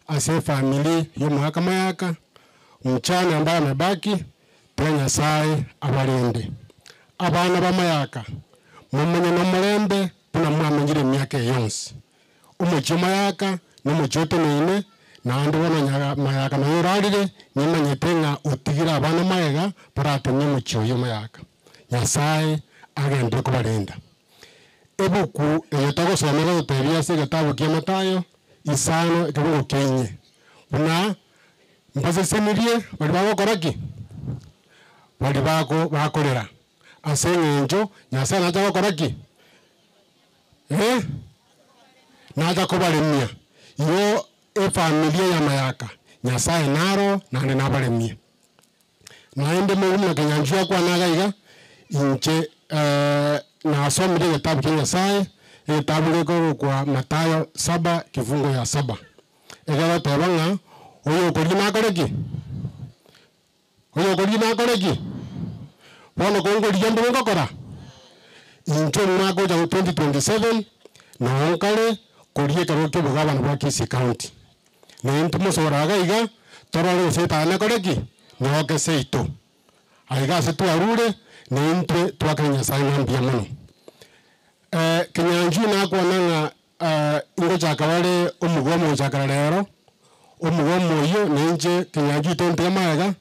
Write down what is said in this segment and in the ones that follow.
ase family yo mahakama yaka mchana ambaye amebaki pia Nyasaye abalinde abana bamayaka mumenya no mulembe tuna mwamenyire myaka yonse umuchoma yaka no muchote nene na andi bona mayaka mayuralire nyimanyetenga utigira abana mayega paratenye muchoyo mayaka Nyasaye agende kubalinda ebuku eyotoko somera utebia se gitabu kia Matayo isano ekabo kenye una mbaze semirie bali bagokoraki bali bakorera asengenjo Nyasaye naja gokoraki naja kubalemia yo familia ya mayaka Nyasaye naro nande nabalemia naende mu Kenyanjua kwa nagaiga inche na asomire kitabu kia Nyasaye kitabu leko kwa Matayo 7 kifungo ya 7 egala tebanga oyo kolina koreki bono kongo lijambo ngokora incho mwako ja 2027 na onkale koriye karoke bugabana bwa Kisii County na intumo soraga iga torale setana koreki nyoke seito aiga setu arure na intwe twakanya sana mbia muno Kenyanjui na kwa nanga ingo chakawale umugomo chakaralero umugomo yo ninje Kenyanjui tonte maega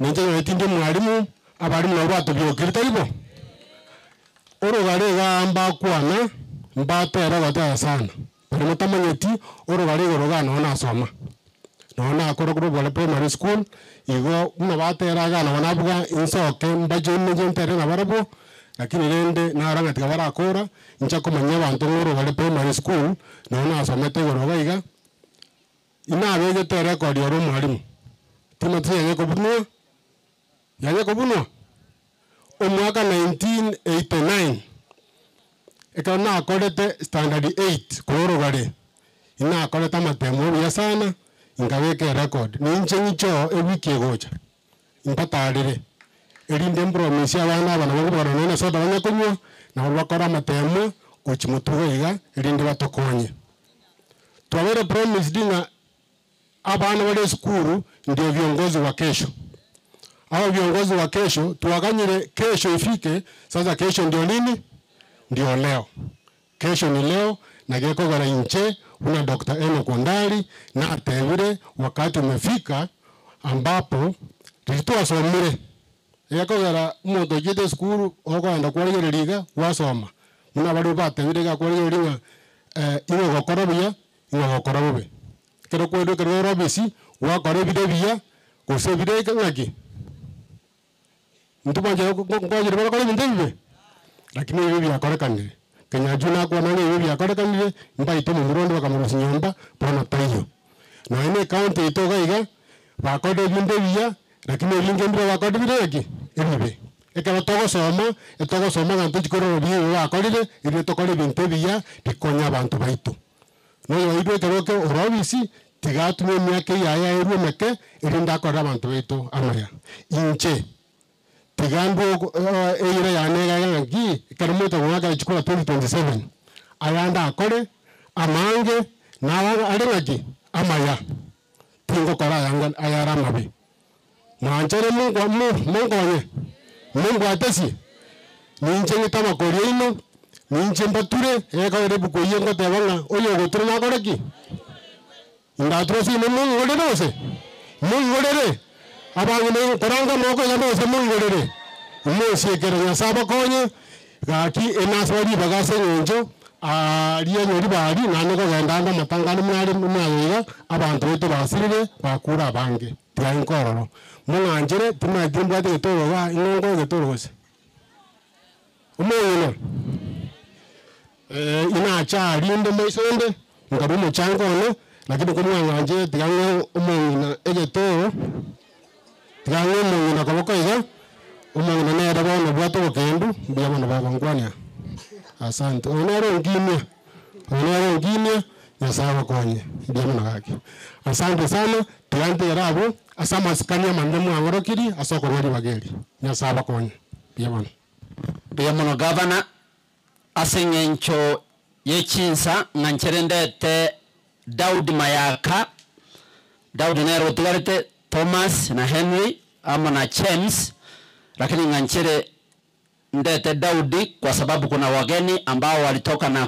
ninje yetinde mwalimu abalimu na batu byokirita ibo orogare gamba kwana mbatera bataya sana bali mutamanyeti orogare gorogana ona soma nona akorogoro bole primary school igo una batera gana banabuga insoke mbaje njentere na barabo lakini rende naranga tikabara akora ncha komanya bantu orogare primary school nona asomete gorogaiga ina abege to record yoro mwalimu Timothy yanye kubunwa omwaka 1989 ekana akorete standard 8 korogare ina akoreta matemo ya sana ingaweke record ninche nicho ewiki egocha impatarire erinde promise abana bakubara none soda banyakunywa na bakora matemo kuchimutuga erinde batokonye twabere promise dinga abana wale skuru ndio viongozi wa kesho hao viongozi wa kesho tuwaganyire kesho ifike sasa kesho ndio nini ndio leo kesho ni leo na geko gara inche una Dr. Eno Kondali na atevire wakati umefika ambapo tulitua somire yako gara moto jite skuru okwenda kwalire liga wasoma muna bali batevire ga kwalire liga iwo gokorobia iwo gokorobe kero kwendo kero robisi wakore bidebia kusebide ngaki ntubanje ngojire bakore bindebe lakini ibi byakorekanire Kenyanjui na kwa nani ibi byakorekanire mbaite mu murondo bakamurusi nyomba bona tayo na ine county itogaiga bakode bindebia lakini linge ndiro bakode bideki ibibe ekaba togo soma gantu chikoro biwe bakorire iri tokore bindebia bikonya abantu baitu no yoibe keroke orobisi tigatumye myake yaya eru meke irinda kora abantu baitu amaya inche tigambo eyira yanega yangi karamuta mwaka chikora 2027 ayanda akore amange na alengaki amaya tingo kora yanga ayara mabi mwanchere mungu atesi ninche ngitama korino ninche mbature ekawere bukoye ngote banga oyo goture nakoreki ndatrosi mungu ngorerose mungu ngorere abangene koranga moko yandose mungu ngorere umose keranya sabakonye gaki enaswali bagase nyenjo ariye nyori bari nanoko gendanga matangani mwari mwayiga abantu beto basirire bakura abange tyankororo munganjere tumagimbwa tetoro ba inongo getorose umoyino ina cha rinde moisonde ngarumo changone lakini kumwanganje tigange umoyina egetoro tigange umoyina kaboko iga umoyina ne rabono bwato bokendu byabona babangwania asante onero ngimia Nyasaye konye byabona gaki asante sana tiante yarabo asama skania mandemu angorokiri asoko bari bageri Nyasaye konye byabona gavana asengencho yechinsa ngancherendete Daudi Mayaka Daudi nero tigarete Thomas na Henry ama na James, lakini nganchere ndete Daudi kwa sababu kuna wageni ambao walitoka na